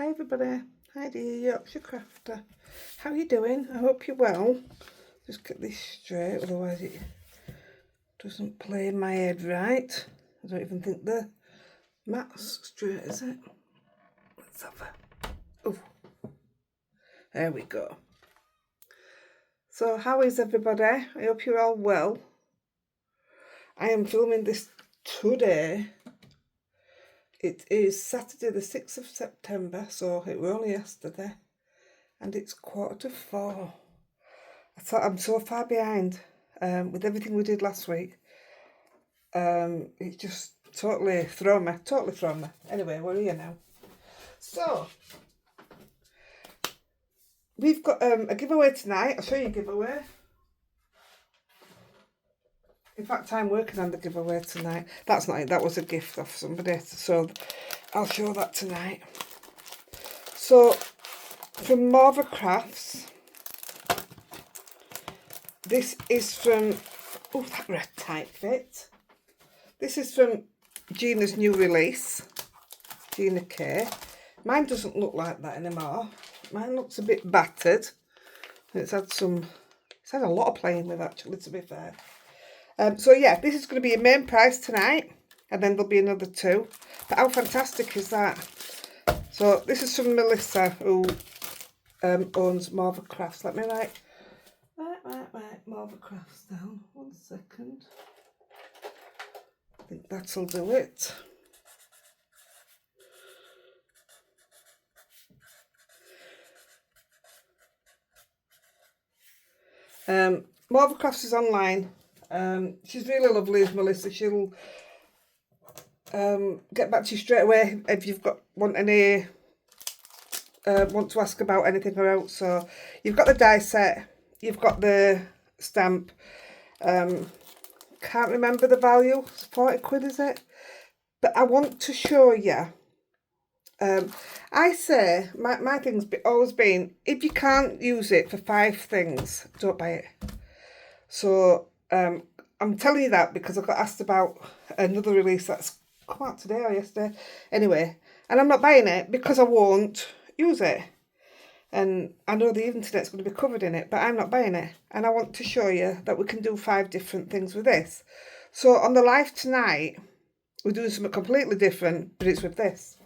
Hi everybody, Heidi, Yorkshire Crafter. How are you doing? I hope you're well. Just get this straight, otherwise it doesn't play in my head right. I don't even think the mat's straight, is it? Let's have a... Oh, there we go. So how is everybody? I hope you're all well. I am filming this today. It is Saturday the 6th of September, so it was only yesterday, and it's 4:45. I thought I'm so far behind with everything we did last week. It's just totally thrown me. Anyway, we're here now. So, we've got a giveaway tonight. I'll show you a giveaway. In fact, I'm working on the giveaway tonight. That's not it, that was a gift off somebody, so I'll show that tonight. So, from Marva Crafts, this is from, oh, that was a tight fit. This is from Gina's new release, Gina K. Mine doesn't look like that anymore. Mine looks a bit battered. It's had a lot of playing with actually, to be fair. So yeah, this is going to be a main prize tonight, and then there'll be another two. But how fantastic is that? So this is from Melissa, who owns Marva Crafts. Let me write Marva Crafts down. 1 second. I think that'll do it. Marva Crafts is online. She's really lovely, Melissa. She'll get back to you straight away if you've want to ask about anything else. So you've got the die set, you've got the stamp. Can't remember the value. It's 40 quid, is it? But I want to show you. I say my thing's always been, if you can't use it for 5 things, don't buy it. So I'm telling you that because I got asked about another release that's come out today or yesterday. Anyway, and I'm not buying it because I won't use it. And I know the internet's going to be covered in it, but I'm not buying it. And I want to show you that we can do 5 different things with this. So on the live tonight, we're doing something completely different, but it's with this.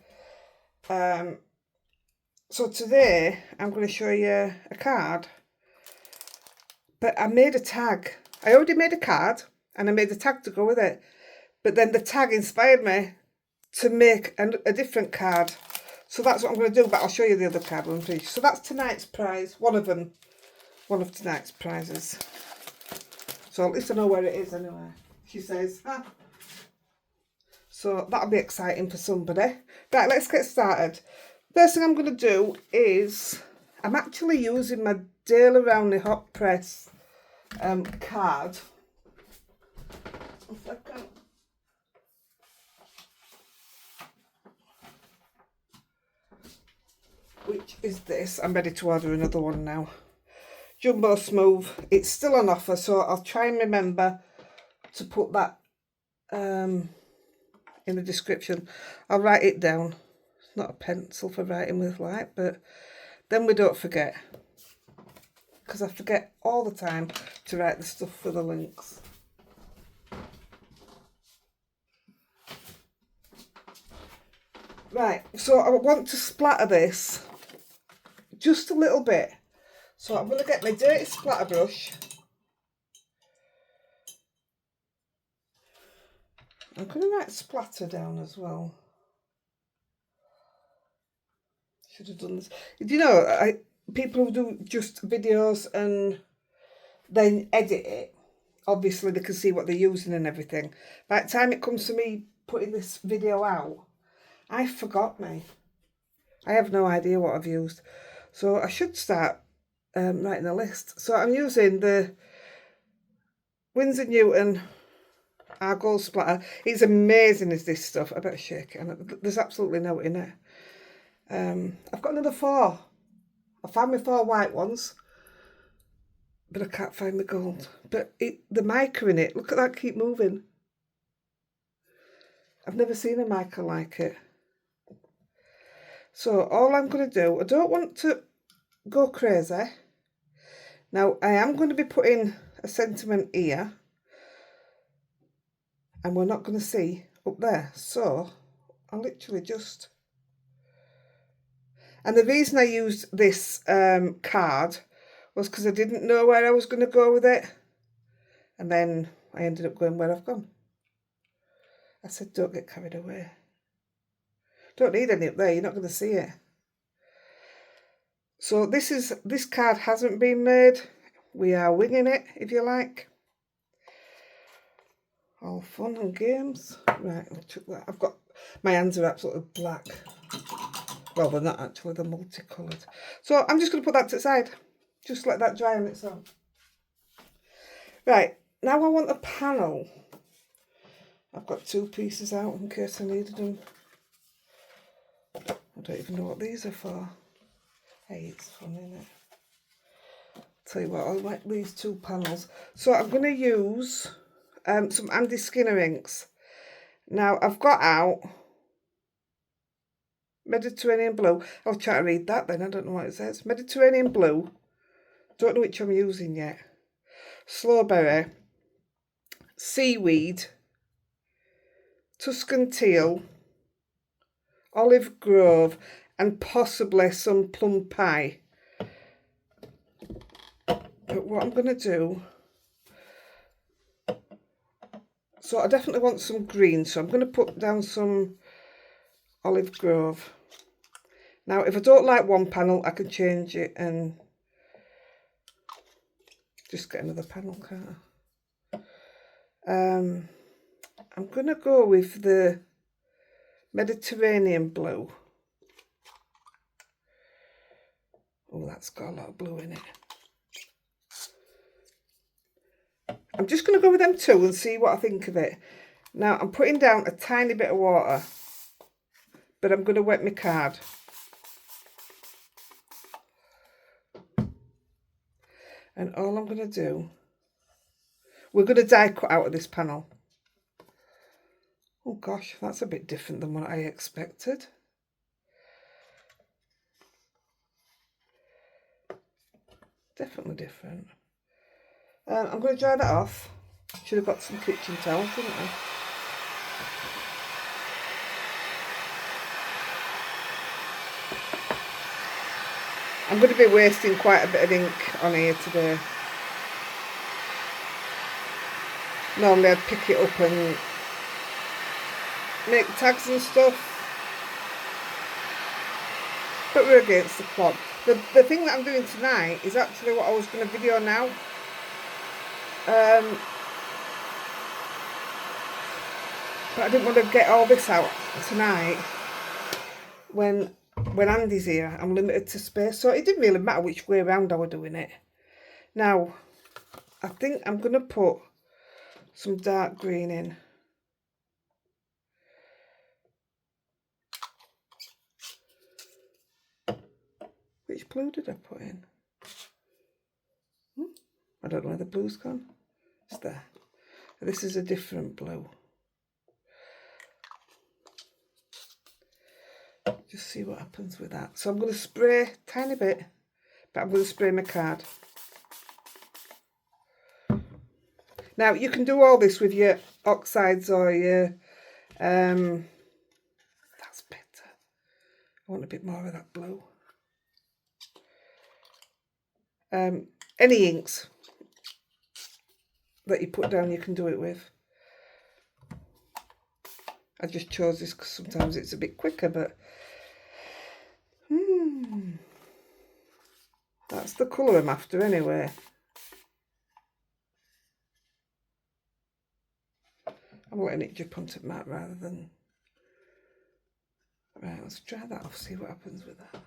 So today, I'm going to show you a card. But I made a tag. I already made a card, and I made a tag to go with it. But then the tag inspired me to make a different card. So that's what I'm going to do, but I'll show you the other card when I'm finished. So that's tonight's prize, one of tonight's prizes. So at least I know where it is anyway, she says. So that'll be exciting for somebody. Right, let's get started. First thing I'm going to do is, I'm actually using my daily rowney hot press card. If I can. Which is this. I'm ready to order another one now. Jumbo Smooth. It's still on offer, so I'll try and remember to put that in the description. I'll write it down. It's not a pencil for writing with light, but then we don't forget. Because I forget all the time to write the stuff for the links. Right, so I want to splatter this just a little bit. So I'm going to get my dirty splatter brush. I'm going to write splatter down as well. Should have done this. Do you know, people who do just videos and then edit it, obviously they can see what they're using and everything. By the time it comes to me putting this video out, I forgot me. I have no idea what I've used. So I should start writing a list. So I'm using the Winsor Newton Gold Splatter. It's amazing, is this stuff. I better shake it. And there's absolutely no in it. I've got another 4. I found my 4 white ones, but I can't find the gold. But the mica in it, look at that, keep moving. I've never seen a mica like it. So all I'm going to do, I don't want to go crazy. Now I am going to be putting a sentiment here, and we're not going to see up there. So I'll literally just... And the reason I used this card was because I didn't know where I was going to go with it. And then I ended up going where I've gone. I said, don't get carried away. Don't need any up there, you're not going to see it. So this card hasn't been made. We are winging it, if you like. All fun and games. Right, I'll chuck that. I've got... My hands are absolutely black. Well, they're not actually, they're multicoloured. So I'm just going to put that to the side. Just let that dry on its own. Right, now I want a panel. I've got 2 pieces out in case I needed them. I don't even know what these are for. Hey, it's fun, isn't it? Tell you what, I'll like these 2 panels. So I'm going to use some Andy Skinner inks. Now I've got out Mediterranean blue. I'll try to read that then, I don't know what it says. Mediterranean blue. Don't know which I'm using yet. Slowberry. Seaweed. Tuscan teal. Olive grove. And possibly some plum pie. But what I'm going to do... So I definitely want some green. So I'm going to put down some olive grove. Now, if I don't like one panel, I can change it and just get another panel, can't I? I'm going to go with the Mediterranean blue. Oh, that's got a lot of blue in it. I'm just going to go with them 2 and see what I think of it. Now, I'm putting down a tiny bit of water, but I'm going to wet my card. And all I'm going to do, we're going to die cut out of this panel. Oh gosh, that's a bit different than what I expected. Definitely different. I'm going to dry that off. Should have got some kitchen towels, didn't I? I'm going to be wasting quite a bit of ink on here today. Normally I'd pick it up and make tags and stuff. But we're against the clock. The thing that I'm doing tonight is actually what I was going to video now. But I didn't want to get all this out tonight when Andy's here. I'm limited to space, so it didn't really matter which way around I was doing it. Now, I think I'm going to put some dark green in. Which blue did I put in? I don't know where the blue's gone. It's there. This is a different blue. Just see what happens with that. So I'm going to spray a tiny bit, but I'm going to spray my card. Now you can do all this with your oxides or your that's better. I want a bit more of that blue. Any inks that you put down, you can do it with. I just chose this because sometimes it's a bit quicker, but that's the colour I'm after anyway. I'm letting it drip onto the mat rather than... Right, let's try that off, see what happens with that.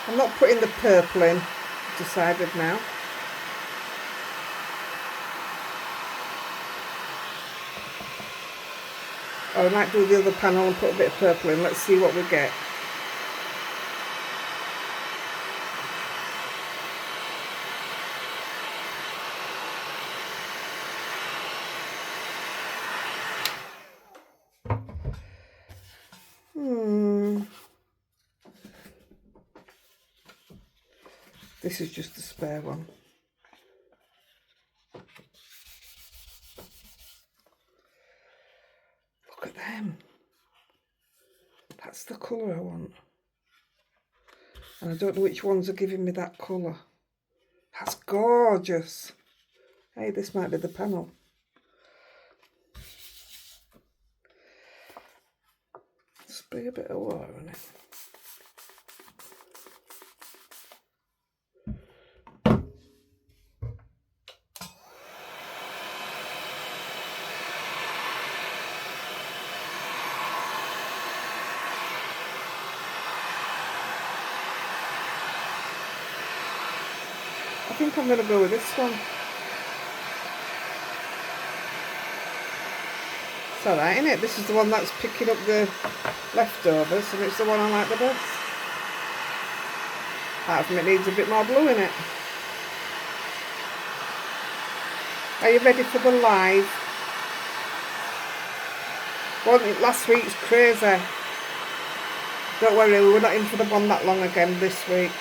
I'm not putting the purple in, decided now. Or I might do the other panel and put a bit of purple in. Let's see what we get. This is just a spare one. Look at them. That's the colour I want. And I don't know which ones are giving me that colour. That's gorgeous. Hey, this might be the panel. Spray a bit of water on it. I think I'm going to go with this one. It's alright, isn't it? This is the one that's picking up the leftovers, and it's the one I like the best. Part of it needs a bit more blue in it. Are you ready for the live? Last week's crazy. Don't worry, we were not in for the one that long again this week.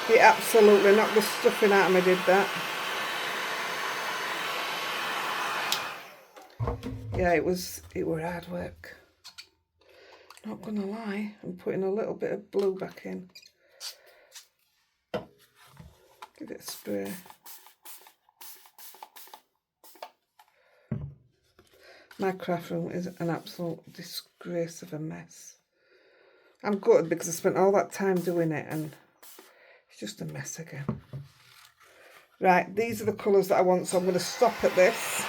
He absolutely knocked the stuffing out of me, did that. Yeah, it were hard work. Not gonna lie, I'm putting a little bit of blue back in. Give it a spray. My craft room is an absolute disgrace of a mess. I'm gutted because I spent all that time doing it and it's just a mess again. Right, these are the colours that I want, so I'm going to stop at this.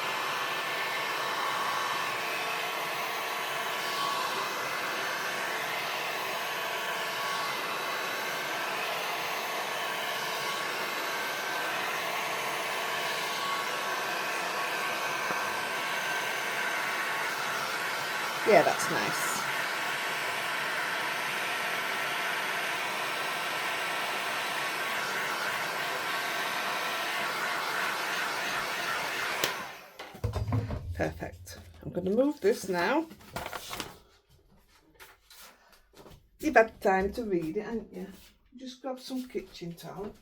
Yeah, that's nice. Perfect. I'm going to move this now. You've had time to read it, haven't you? Just grab some kitchen towel.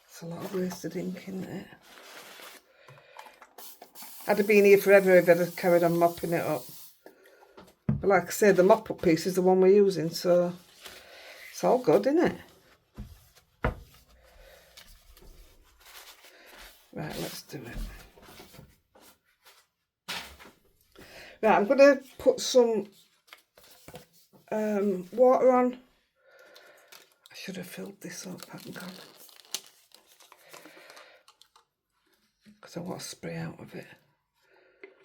It's a lot of wasted ink in there. I'd have been here forever if I'd have carried on mopping it up. But like I said, the mop-up piece is the one we're using, so it's all good, isn't it? Right, let's do it. Right, I'm going to put some water on. I should have filled this up, haven't I? Because I want to spray out of it.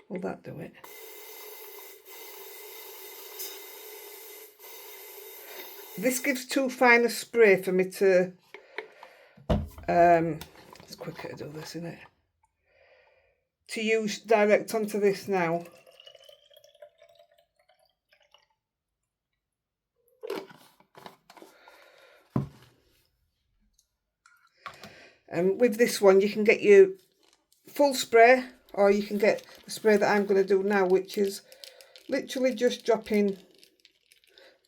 Will that do it? This gives too fine a spray for me to... it's quicker to do this, isn't it? To use direct onto this now. And with this one, you can get your full spray, or you can get the spray that I'm going to do now, which is literally just dropping.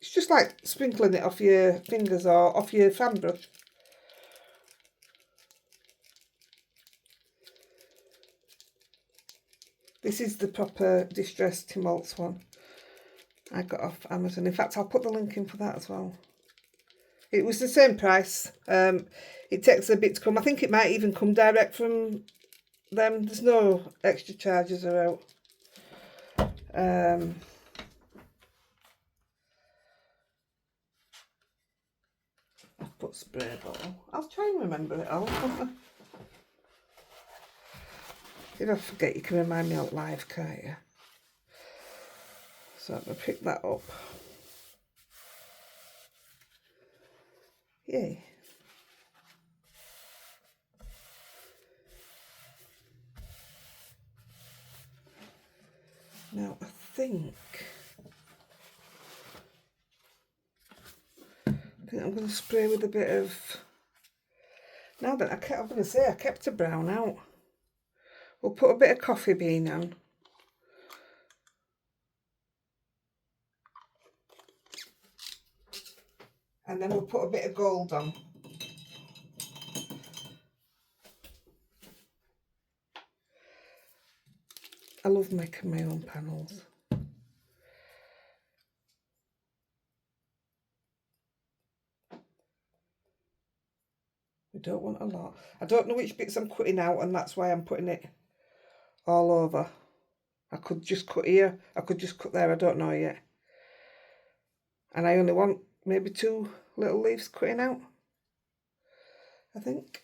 It's just like sprinkling it off your fingers or off your fan brush. This is the proper distressed Tim Holtz one I got off Amazon. In fact, I'll put the link in for that as well. It was the same price. It takes a bit to come. I think it might even come direct from them. There's no extra charges are out. I've put spray bottle. I'll try and remember it all. If I forget, you can remind me out live, can't you? So I'm going to pick that up. Yay. Now I think I'm going to spray with a bit of. Now that I'm going to say I kept a brown out. We'll put a bit of coffee bean on. And then we'll put a bit of gold on. I love making my own panels. We don't want a lot. I don't know which bits I'm cutting out, and that's why I'm putting it all over. I could just cut here, I could just cut there, I don't know yet. And I only want maybe 2 little leaves cutting out, I think.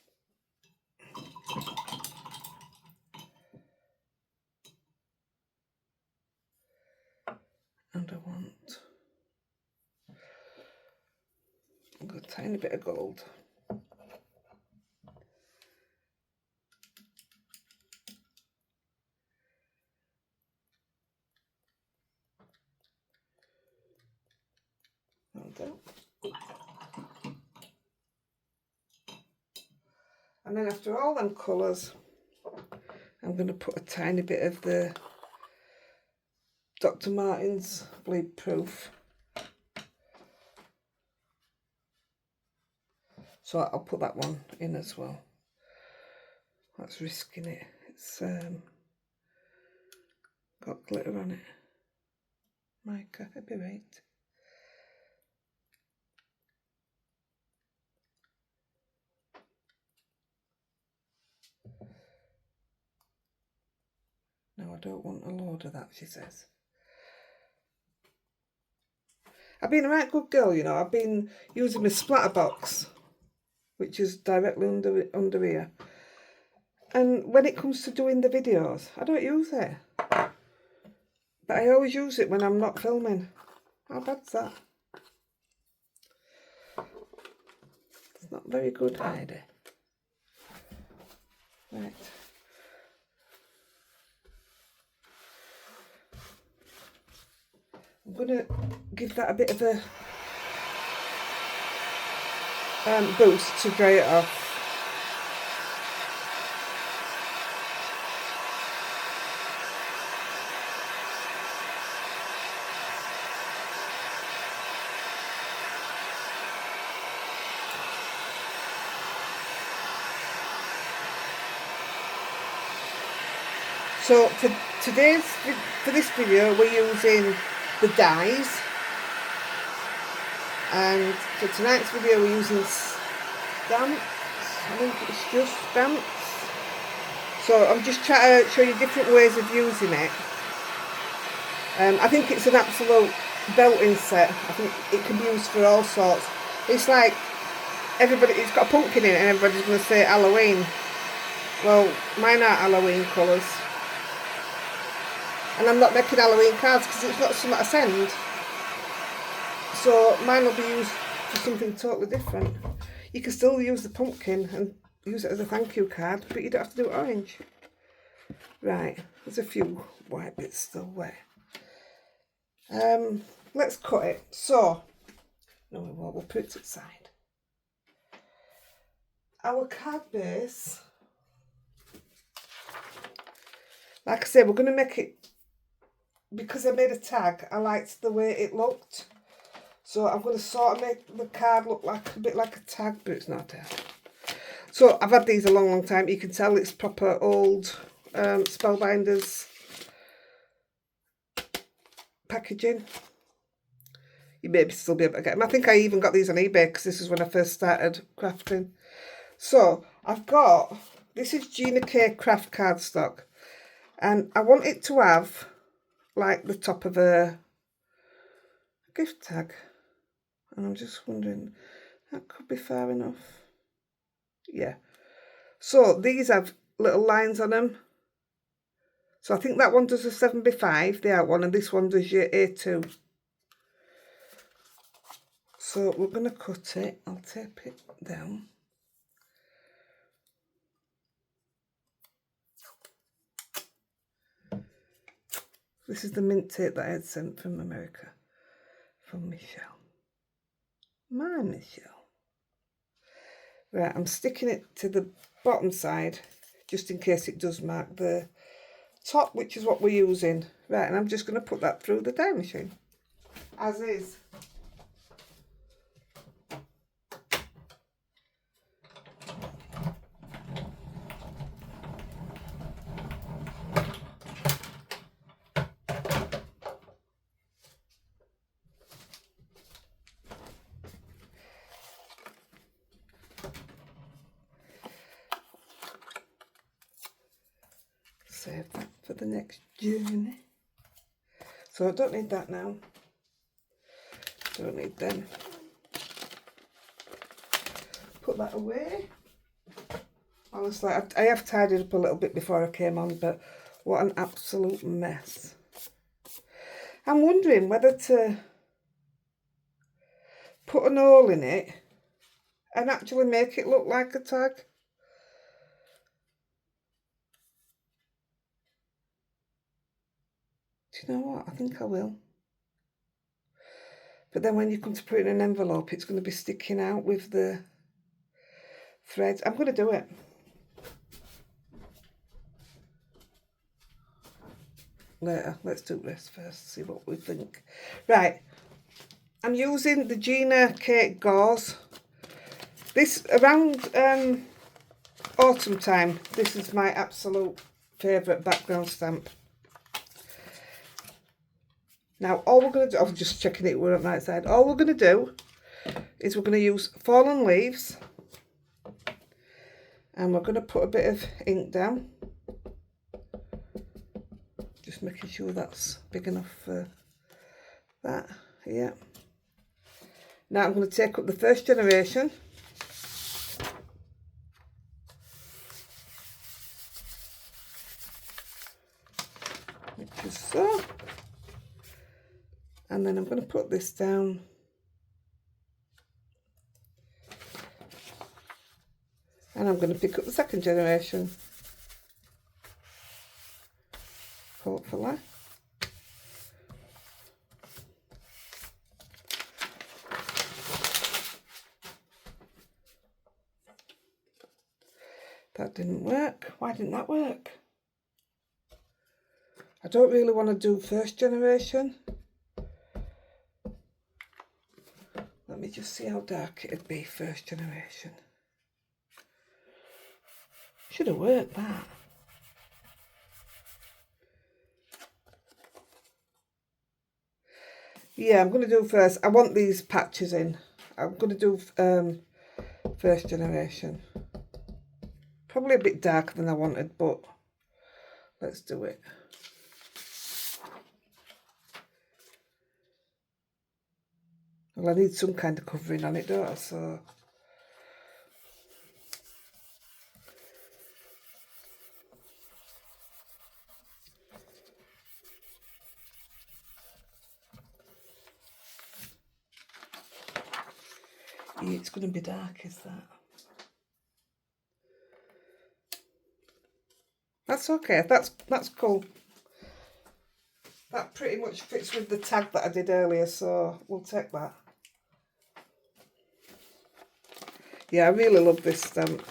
And I want a tiny bit of gold. And then after all them colours, I'm going to put a tiny bit of the Dr. Martens bleedproof. So I'll put that one in as well. That's risking it. It's got glitter on it. Mica, it'd be right. No, I don't want a load of that, she says. I've been a right good girl, you know. I've been using my splatter box, which is directly under here. And when it comes to doing the videos, I don't use it. But I always use it when I'm not filming. How bad's that? It's not very good, Heidi. Right. I'm going to give that a bit of a boost to dry it off. So for this video we're using the dyes, and for tonight's video we're using stamps. I think it's just stamps. So I'm just trying to show you different ways of using it. I think it's an absolute belting set. I think it can be used for all sorts. It's like it's got a pumpkin in it and everybody's going to say Halloween. Well, mine aren't Halloween colours. And I'm not making Halloween cards because it's not something I send. So mine will be used for something totally different. You can still use the pumpkin and use it as a thank you card, but you don't have to do it orange. Right, there's a few white bits still wet. Let's cut it. So, no we won't, we'll put it to the side. Our card base, like I said, we're going to make it, because I made a tag, I liked the way it looked. So I'm going to sort of make the card look like a bit like a tag, but it's not a tag. So I've had these a long time. You can tell it's proper old Spellbinders packaging. You may still be able to get them. I think I even got these on eBay because this is when I first started crafting. So I've got, this is Gina K craft cardstock, and I want it to have like the top of a gift tag, and I'm just wondering, that could be far enough. Yeah, so these have little lines on them, so I think that one does a 7x5, the out one, and this one does your A2. So we're going to cut it. I'll tape it down. This is the mint tape that I had sent from America, from Michelle. My Michelle. Right, I'm sticking it to the bottom side, just in case it does mark the top, which is what we're using. Right, and I'm just going to put that through the dye machine, as is. the next journey. So I don't need that now. Don't need them. Put that away. Honestly, I have tidied up a little bit before I came on, but what an absolute mess. I'm wondering whether to put an hole in it and actually make it look like a tag. Do you know what? I think I will. But then when you come to put it in an envelope, it's going to be sticking out with the threads. I'm going to do it. Later. Let's do this first, see what we think. Right. I'm using the Gina cake gauze. This, around autumn time, this is my absolute favourite background stamp. Now, all we're going to do, I'm just checking it, we're on the right side. All we're going to do is we're going to use fallen leaves. And we're going to put a bit of ink down. Just making sure that's big enough for that. Yeah. Now I'm going to take up the first generation. Which is so. And then I'm going to put this down. And I'm going to pick up the second generation. Hopefully. That didn't work. Why didn't that work? I don't really want to do first generation. Let me just see how dark it'd be first generation. Should have worked that. Yeah, I'm going to do first. I want these patches in. I'm going to do first generation. Probably a bit darker than I wanted, but let's do it. Well, I need some kind of covering on it, don't I? So yeah, it's going to be dark, is that? That's okay. That's cool. That pretty much fits with the tag that I did earlier, so we'll take that. Yeah, I really love this stamp.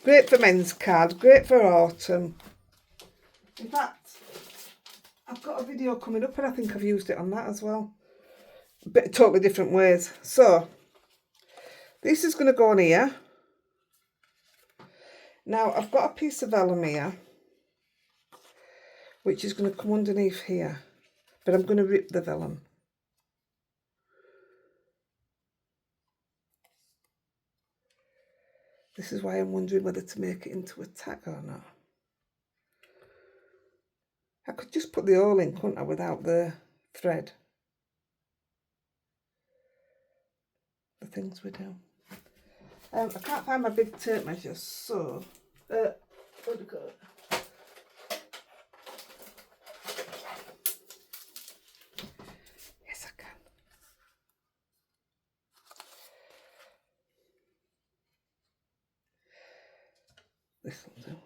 Great for men's card, great for autumn. In fact, I've got a video coming up and I think I've used it on that as well. But totally different ways. So, this is going to go on here. Now, I've got a piece of vellum here, which is going to come underneath here. But I'm going to rip the vellum. This is why I'm wondering whether to make it into a tag or not. I could just put the hole in, couldn't I, without the thread. The things we do. I can't find my big tape measure, so where'd it go? Yes, I can. This will do.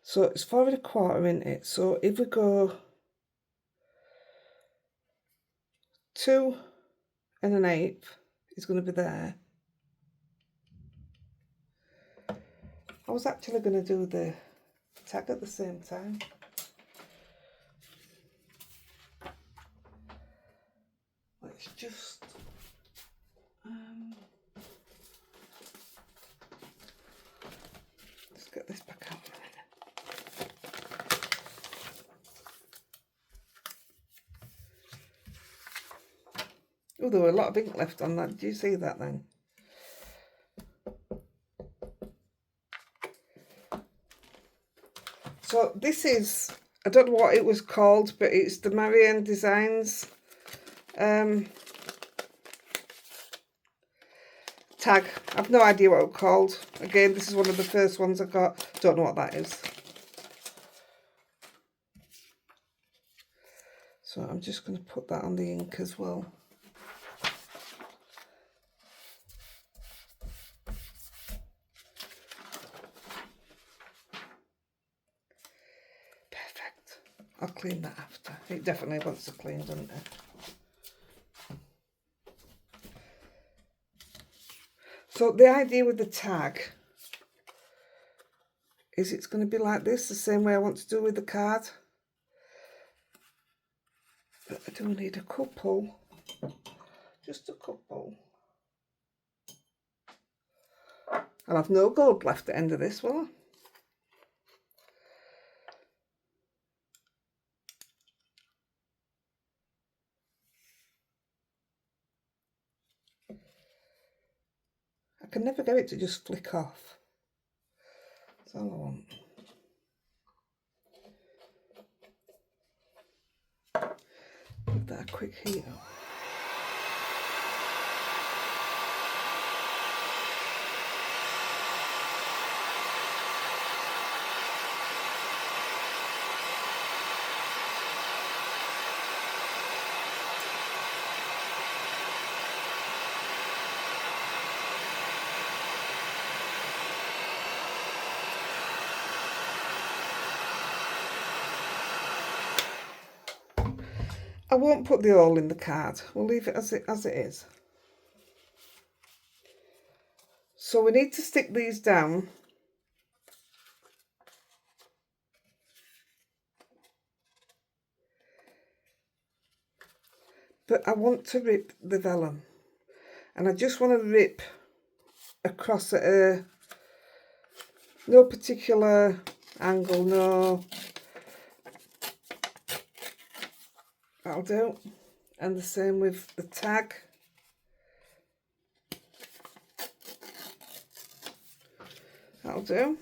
So it's 4 1/4 in it. So if we go 2 1/8, it's going to be there. I was actually going to do the tag at the same time. Let's just let's get this back out a minute. Oh, there were a lot of ink left on that. Did you see that then? So this is, I don't know what it was called, but it's the Marianne Designs tag. I've no idea what it's called. Again, this is one of the first ones I got. Don't know what that is. So I'm just going to put that on the ink as well. Perfect. I'll clean that after. It definitely wants to clean, doesn't it? So the idea with the tag is it's going to be like this, the same way I want to do with the card. But I do need a couple, just a couple. I'll have no gold left at the end of this, will I can never get it to just flick off. That's all I want. Give that a quick heat up. I won't put the hole in the card. We'll leave it as it is. So we need to stick these down. But I want to rip the vellum. And I just want to rip across at no particular angle, no. That'll do. And the same with the tag. That'll do.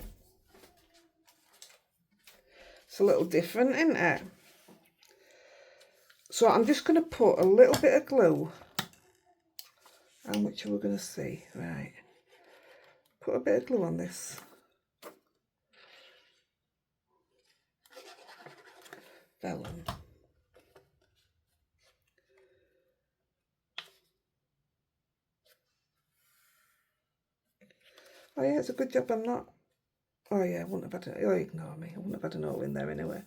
It's a little different, isn't it? So I'm just going to put a little bit of glue. How much are we going to see? Right. Put a bit of glue on this. Vellum. Oh yeah, it's a good job I'm not. Oh yeah, I wouldn't have had it. Oh, ignore me. I wouldn't have had an hole in there anyway.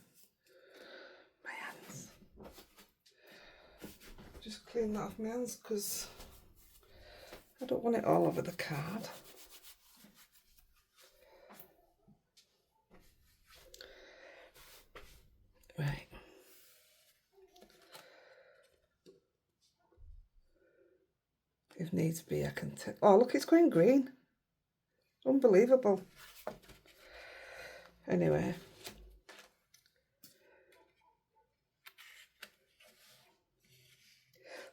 My hands. Just clean that off my hands because I don't want it all over the card. Right. If needs be, I can take. Oh, look, it's going green. Unbelievable. Anyway.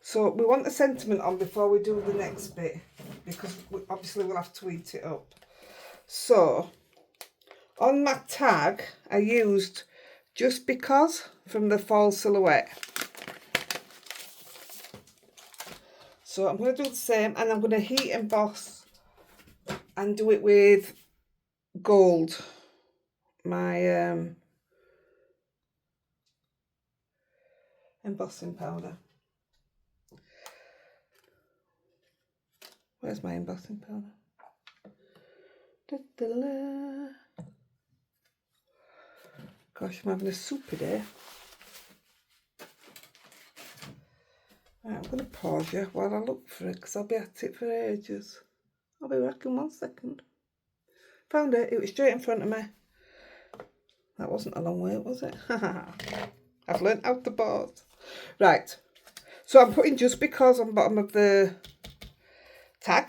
So we want the sentiment on before we do the next bit, because obviously we'll have to eat it up. So on my tag, I used Just Because from the Fall Silhouette. So I'm going to do the same, and I'm going to heat emboss and do it with gold. My embossing powder. Where's my embossing powder? Da-da-da. Gosh, I'm having a soupy day. Right, I'm going to pause you while I look for it, because I'll be at it for ages. I'll be back in 1 second. Found it. It was straight in front of me. That wasn't a long wait, was it? I've learnt how to pause. Right. So I'm putting Just Because on the bottom of the tag.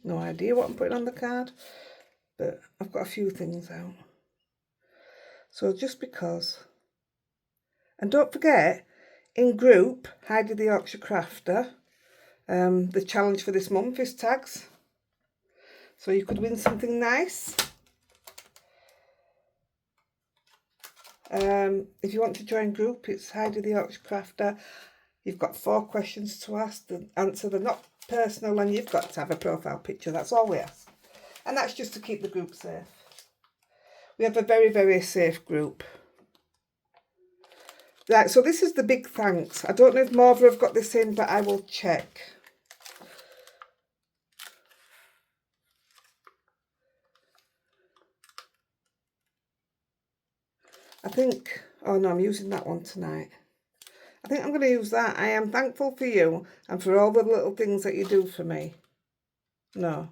No idea what I'm putting on the card, but I've got a few things out. So Just Because. And don't forget, in group, Heidi-The Yorkshire Crafter, the challenge for this month is tags. So you could win something nice. If you want to join group, it's Heidi-The Crafter. You've got 4 questions to ask. The answer, they're not personal, and you've got to have a profile picture. That's all we ask. And that's just to keep the group safe. We have a very, very safe group. Right, so this is the big thanks. I don't know if more of you have got this in, but I will check. I think, oh no, I'm using that one tonight. I think I'm going to use that. I am thankful for you and for all the little things that you do for me. No.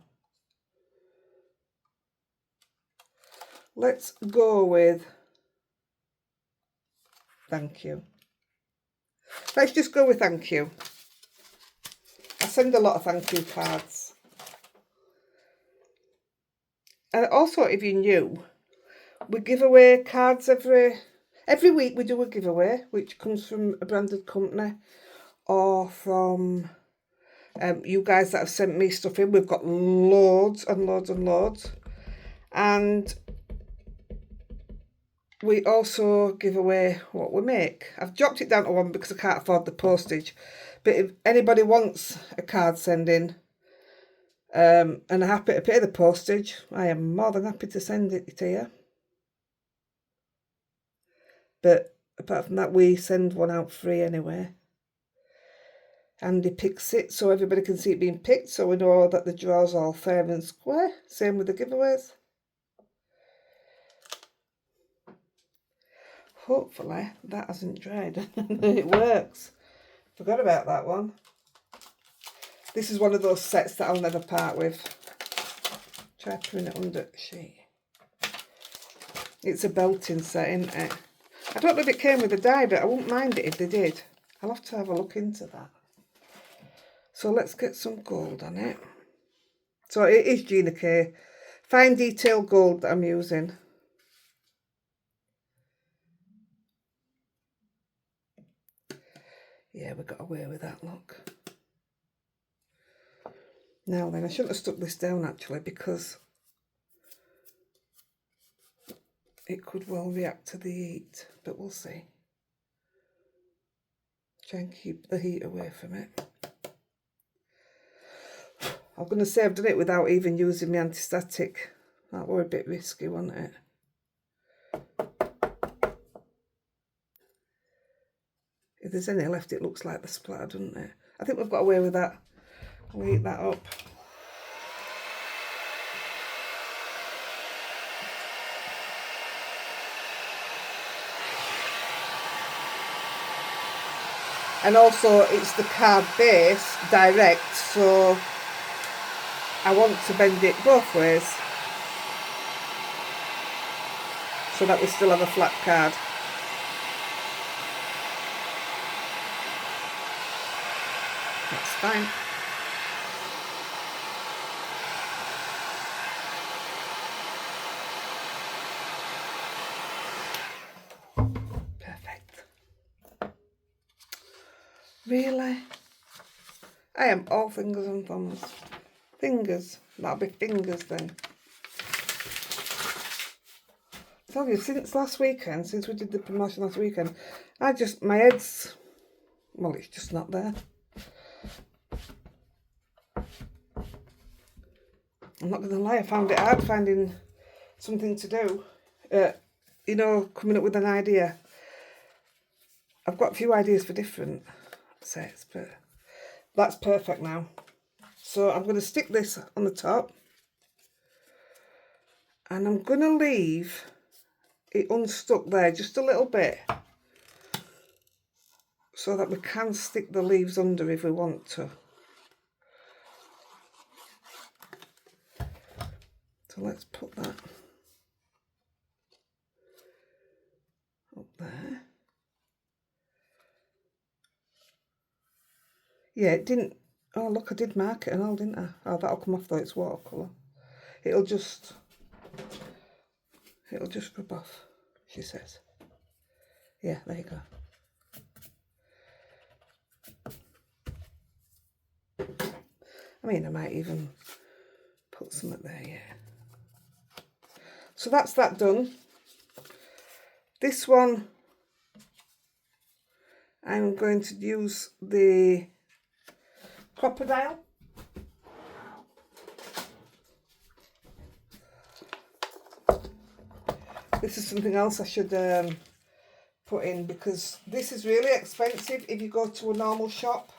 Let's go with thank you. Let's just go with thank you. I send a lot of thank you cards. And also, if you're new, we give away cards every week. We do a giveaway, which comes from a branded company or from you guys that have sent me stuff in. We've got loads and loads and loads. And we also give away what we make. I've dropped it down to 1 because I can't afford the postage. But if anybody wants a card sending and are happy to pay the postage, I am more than happy to send it to you. But apart from that, we send one out free anyway. Andy picks it so everybody can see it being picked, so we know that the draw's all fair and square. Same with the giveaways. Hopefully that hasn't dried. It works. Forgot about that one. This is one of those sets that I'll never part with. Try putting it under the sheet. It's a belting set, isn't it? I don't know if it came with a die, but I wouldn't mind it if they did. I'll have to have a look into that. So let's get some gold on it. So it is Gina K. Fine detail gold that I'm using. Yeah, we got away with that, look. Now then, I shouldn't have stuck this down actually, because it could well react to the heat, but we'll see. Try and keep the heat away from it. I'm going to say I've done it without even using my anti-static. That were a bit risky, wasn't it? If there's any left, it looks like the splatter, doesn't it? I think we've got away with that. We'll heat that up. And also it's the card base direct, so I want to bend it both ways so that we still have a flat card. That's fine. Really? I am all fingers and thumbs. Fingers. That'll be fingers then. I tell you, since last weekend, since we did the promotion last weekend, my head's, well, it's just not there. I'm not going to lie, I found it hard finding something to do. You know, coming up with an idea. I've got a few ideas for different sets, but that's perfect now. So I'm going to stick this on the top, and I'm going to leave it unstuck there just a little bit so that we can stick the leaves under if we want to. So let's put that up there. Yeah, it didn't. Oh, look, I did mark it and all, didn't I? Oh, that'll come off though, it's watercolour. It'll just rub off, she says. Yeah, there you go. I mean, I might even Put some up there, yeah. So that's that done. This one, I'm going to use the Crocodile. This is something else I should put in, because this is really expensive if you go to a normal shop.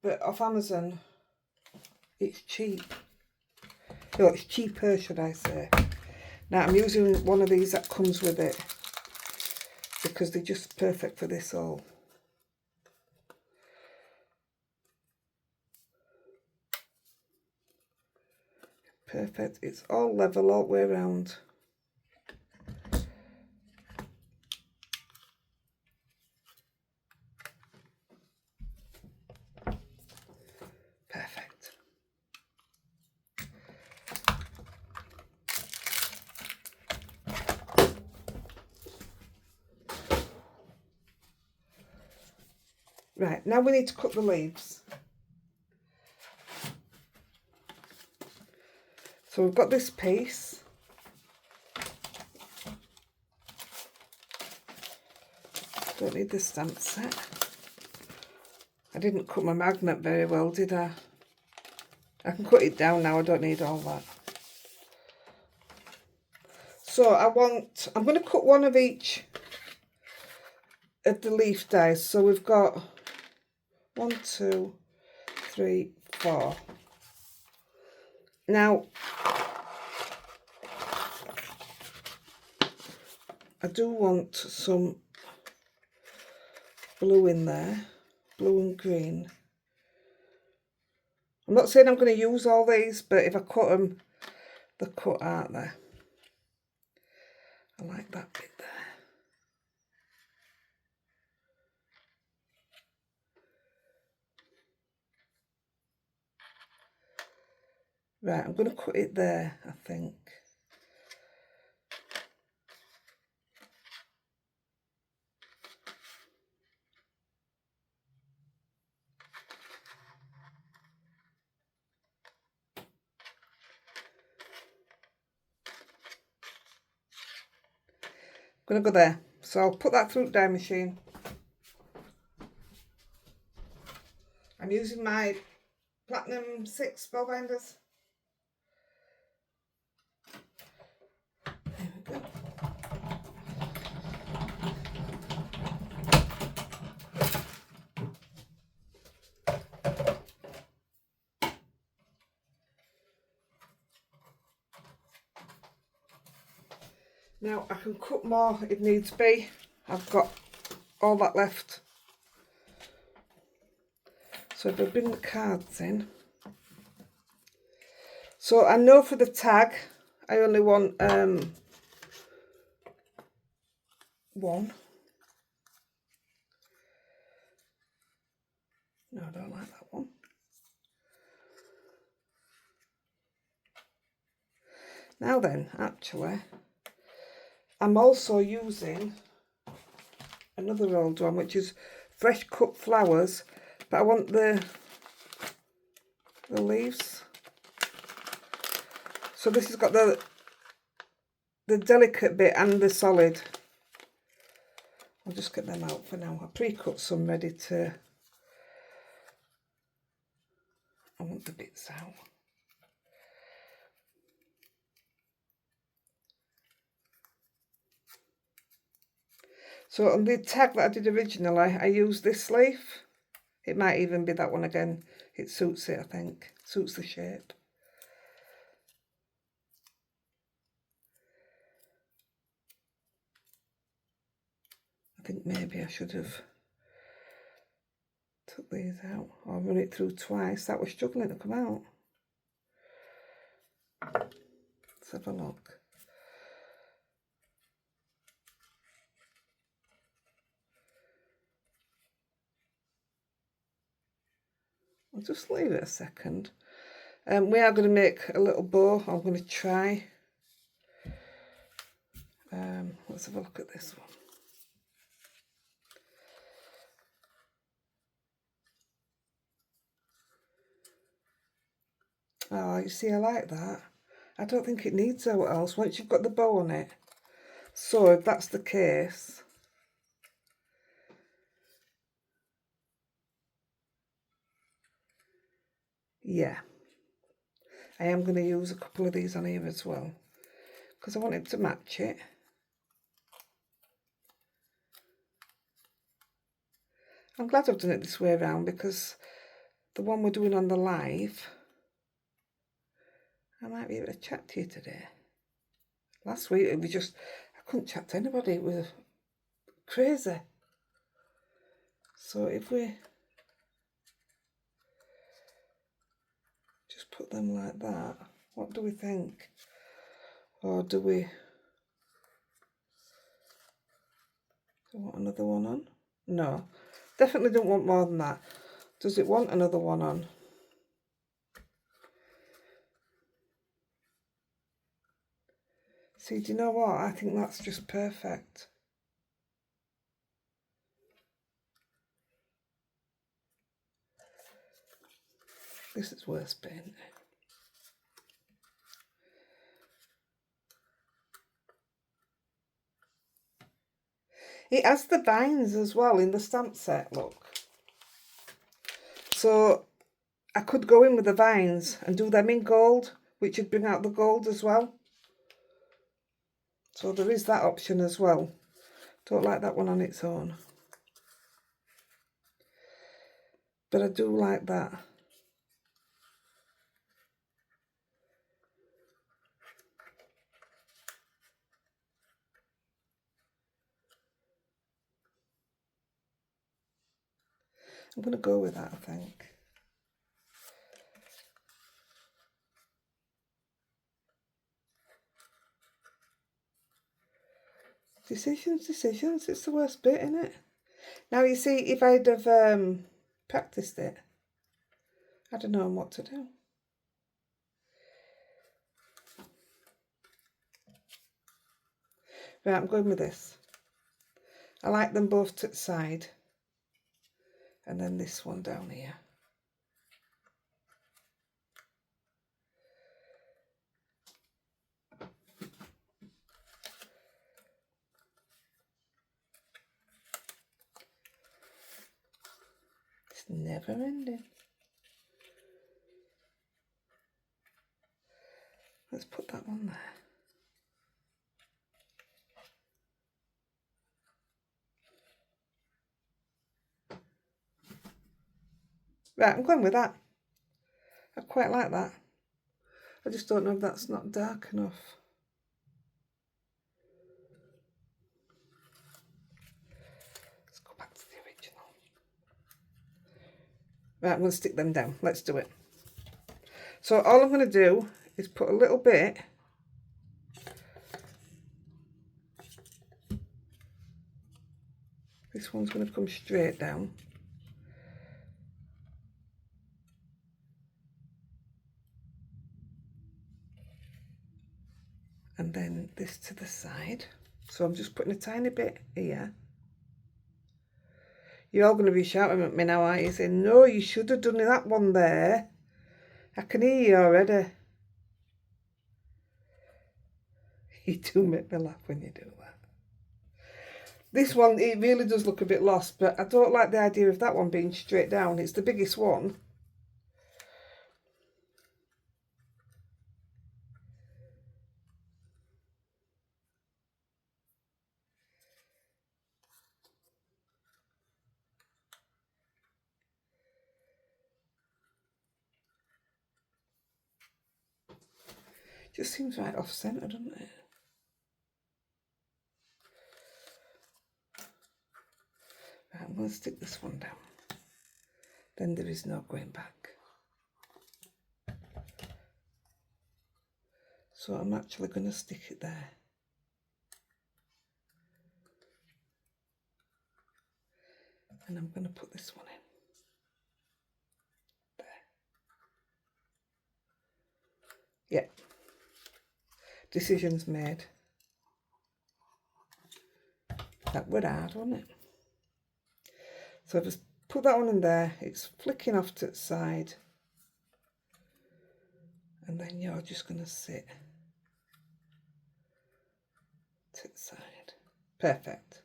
But off Amazon, it's cheap. No, it's cheaper, should I say. Now I'm using one of these that comes with it, because they're just perfect for this all. Perfect. It's all level all the way around. Perfect. Right, now we need to cut the leaves. So we've got this piece. Don't need the stamp set. I didn't cut my magnet very well, did I? I can cut it down now, I don't need all that. So I'm going to cut one of each of the leaf dies. So we've got 1, 2, 3, 4. Now, I do want some blue in there, blue and green. I'm not saying I'm going to use all these, but if I cut them, they're cut, aren't they? I like that bit there. Right, I'm going to cut it there, I think. I'm going to go there. So I'll put that through the dye machine. I'm using my Platinum 6 spellbinders. There we go. Now I can cut more if needs be. I've got all that left. So if I bring the cards in. So I know for the tag, I only want one. No, I don't like that one. Now then, actually, I'm also using another old one, which is fresh cut flowers, but I want the leaves. So this has got the delicate bit and the solid. I'll just get them out for now. I pre-cut some ready to... I want the bits out. So on the tag that I did originally, I used this leaf. It might even be that one again. It suits it, I think. Suits the shape. I think maybe I should have took these out or run it through twice. That was struggling to come out. Let's have a look. I'll just leave it a second. We are going to make a little bow. I'm going to try. Let's have a look at this one. Oh, you see, I like that. I don't think it needs out else once you've got the bow on it. So if that's the case, yeah, I am going to use a couple of these on here as well because I want it to match it. I'm glad I've done it this way around because the one we're doing on the live, I might be able to chat to you today. Last week it was just, I couldn't chat to anybody, it was crazy. So if we just put them like that, what do we think? Or do we want another one on? No, definitely don't want more than that. Does it want another one on? See, do you know what? I think that's just perfect. This is worse paint. It has the vines as well in the stamp set, look. So I could go in with the vines and do them in gold, which would bring out the gold as well. So there is that option as well. Don't like that one on its own. But I do like that. I'm going to go with that, I think. Decisions, it's the worst bit, isn't it? Now you see, if I'd have practiced it, I'd have known what to do. Right, I'm going with this. I like them both to the side. And then this one down here. It's never ending. Let's put that one there. Right, I'm going with that. I quite like that. I just don't know if that's not dark enough. Let's go back to the original. Right, I'm going to stick them down. Let's do it. So all I'm going to do is put a little bit this one's going to come straight down. And then this to the side. So I'm just putting a tiny bit here. You're all going to be shouting at me now, aren't you? Saying, no, you should have done that one there. I can hear you already. You do make me laugh when you do that. This one, it really does look a bit lost, but I don't like the idea of that one being straight down. It's the biggest one. Just seems right off centre, doesn't it? Right, I'm going to stick this one down. Then there is no going back. So I'm actually going to stick it there. And I'm going to put this one in. There. Yeah. Decisions made. That were hard, wasn't it? So I just put that one in there. It's flicking off to the side. and then you're just going to sit to the side. Perfect.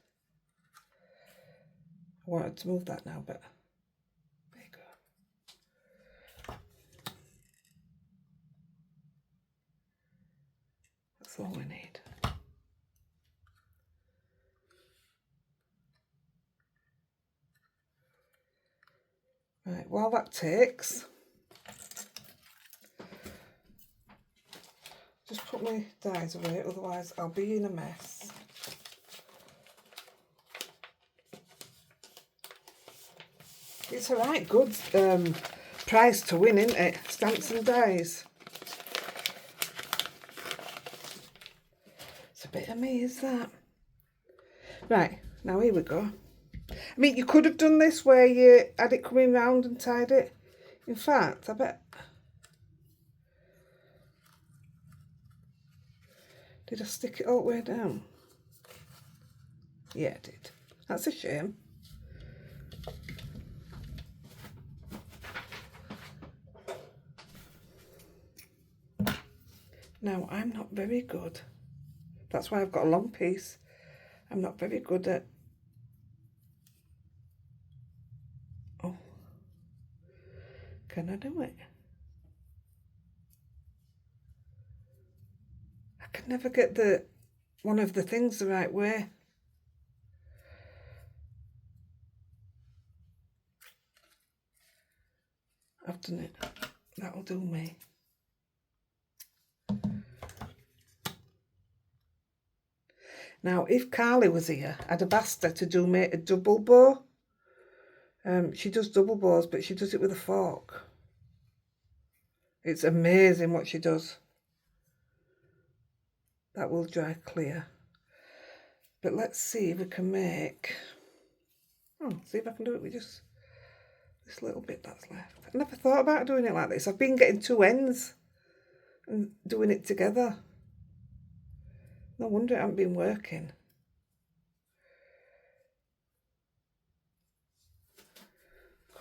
I wanted to move that now, but there you go. That's all we need. Right, while that takes, just put my dies away, otherwise I'll be in a mess. It's a right good prize to win, isn't it? Stamps and dies. It's a bit of me, is that? Right, now here we go. I mean, you could have done this where you had it coming round and tied it. In fact, I bet... Did I stick it all the way down? Yeah, I did. That's a shame. Now, I'm not very good. That's why I've got a long piece. I'm not very good at... Oh. Can I do it? I can never get one of the things the right way. I've done it. That'll do me. Now, if Carly was here, I'd have asked her to do me a double bow. She does double bows, but she does it with a fork. It's amazing what she does. That will dry clear. But let's see if we can make... Oh, see if I can do it with just this little bit that's left. I never thought about doing it like this. I've been getting two ends and doing it together. No wonder it hasn't been working.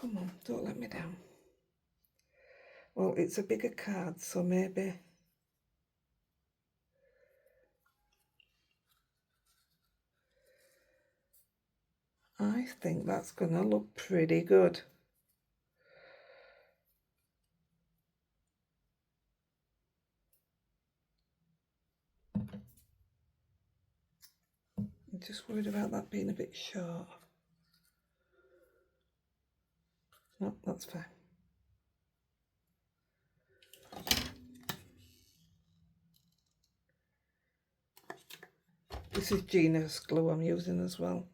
Come on, don't let me down. Well, it's a bigger card, so maybe... I think that's going to look pretty good. I'm just worried about that being a bit short. No, that's fine. This is Gina's glue I'm using as well.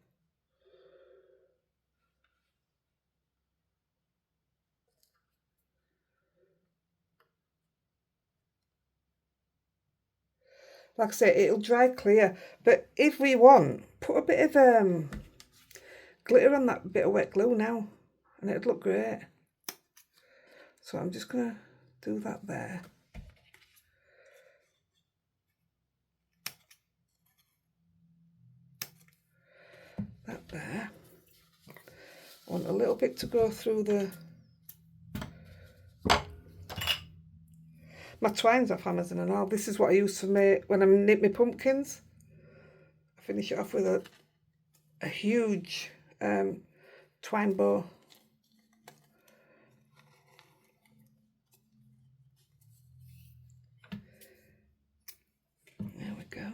Like I say, it'll dry clear, but if we want, put a bit of glitter on that bit of wet glue now, and it'd look great. So I'm just going to do that there. That there. I want a little bit to go through the... My twine's off Amazon and all. This is what I use for when I knit my pumpkins. I finish it off with a huge twine bow. There we go.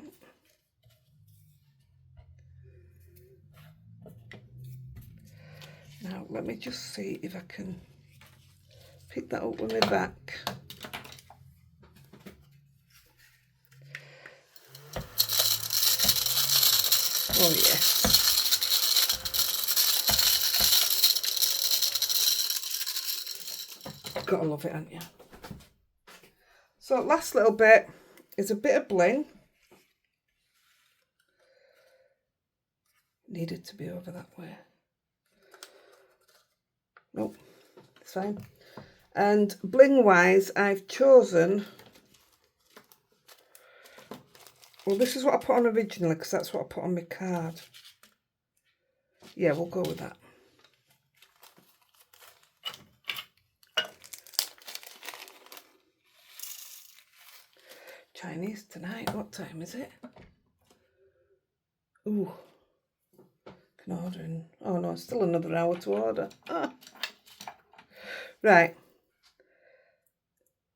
Now let me just see if I can pick that up with my back. Oh yes. Gotta love it, haven't you? So last little bit is a bit of bling. Needed to be over that way. Nope, it's fine. And bling wise, I've chosen... Well, this is what I put on originally because that's what I put on my card. Yeah, we'll go with that. Chinese tonight. What time is it? Ooh. Can order in. Oh no, still another hour to order. Ah. Right.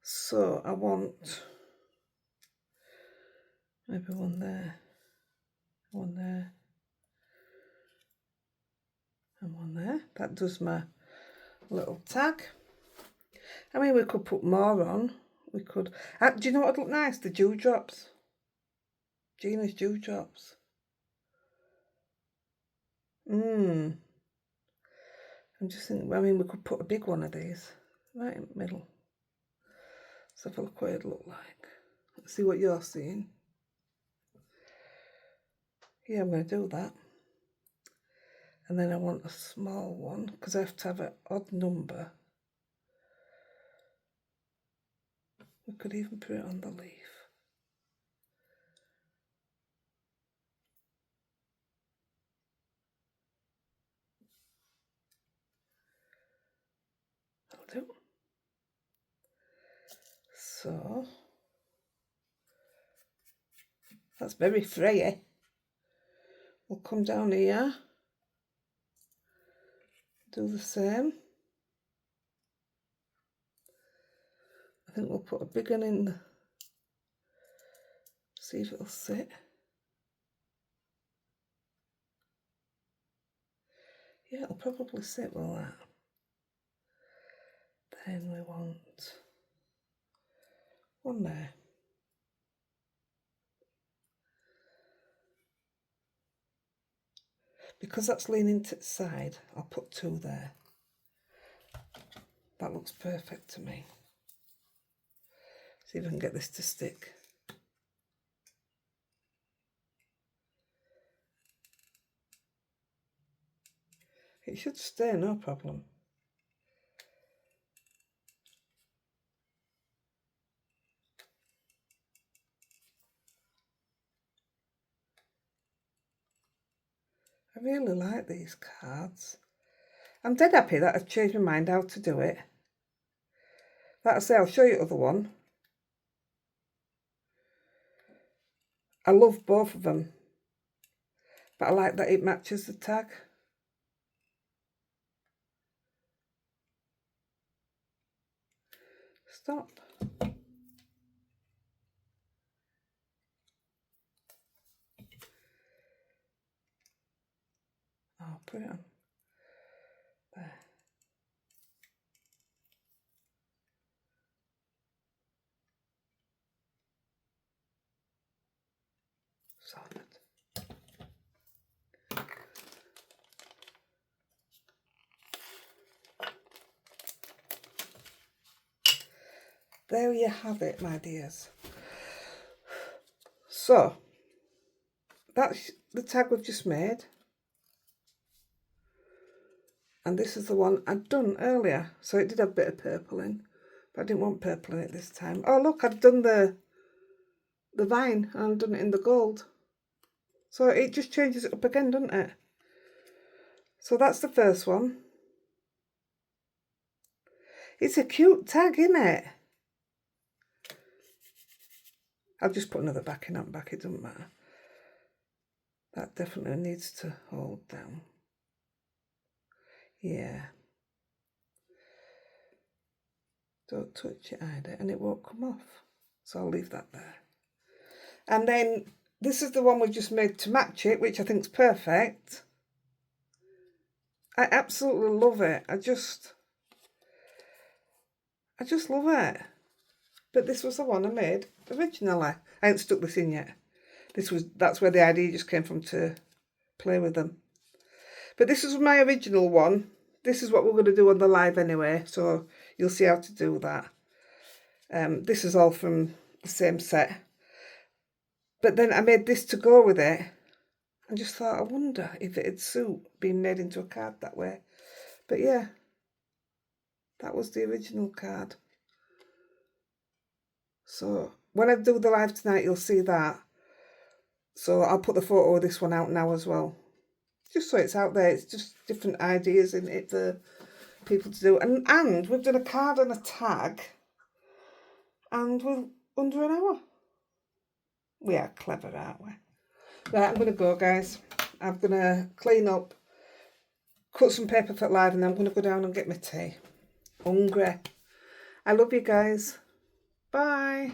So I want maybe one there, and one there. That does my little tag. I mean, we could put more on. We could. Do you know what would look nice? The dewdrops. Gina's dewdrops. I'm just thinking, I mean, we could put a big one of these right in the middle. Let's have a look what it'd look like. Let's see what you're seeing. Yeah, I'm going to do that. And then I want a small one, because I have to have an odd number. We could even put it on the leaf. That'll do. So, that's very frayy. We'll come down here, do the same. I think we'll put a big one in, see if it'll sit. Yeah, it'll probably sit well that. Then we want one there. Because that's leaning to the side, I'll put two there. That looks perfect to me. See if I can get this to stick. It should stay, no problem. I really like these cards. I'm dead happy that I've changed my mind how to do it. Like I say, I'll show you the other one. I love both of them, but I like that it matches the tag. Stop. I'll put it on there. Sorted. There you have it, my dears. So, that's the tag we've just made. And this is the one I'd done earlier. So it did have a bit of purple in, but I didn't want purple in it this time. Oh look, I've done the vine and I've done it in the gold. So it just changes it up again, doesn't it? So that's the first one. It's a cute tag, isn't it? I'll just put another backing on back, it doesn't matter. That definitely needs to hold down. Yeah. Don't touch it either and it won't come off. So I'll leave that there. And then this is the one we've just made to match it, which I think is perfect. I absolutely love it. I just love it. But this was the one I made originally. I haven't stuck this in yet. That's where the idea just came from, to play with them. But this is my original one. This is what we're going to do on the live anyway, so you'll see how to do that. This is all from the same set. But then I made this to go with it. And just thought, I wonder if it'd suit being made into a card that way. But yeah, that was the original card. So when I do the live tonight, you'll see that. So I'll put the photo of this one out now as well. Just so it's out there. It's just different ideas in it for people to do. And we've done a card and a tag. And we're under an hour. We are clever, aren't we? Right, I'm going to go, guys. I'm going to clean up, cut some paper for live, and then I'm going to go down and get my tea. Hungry. I love you guys. Bye.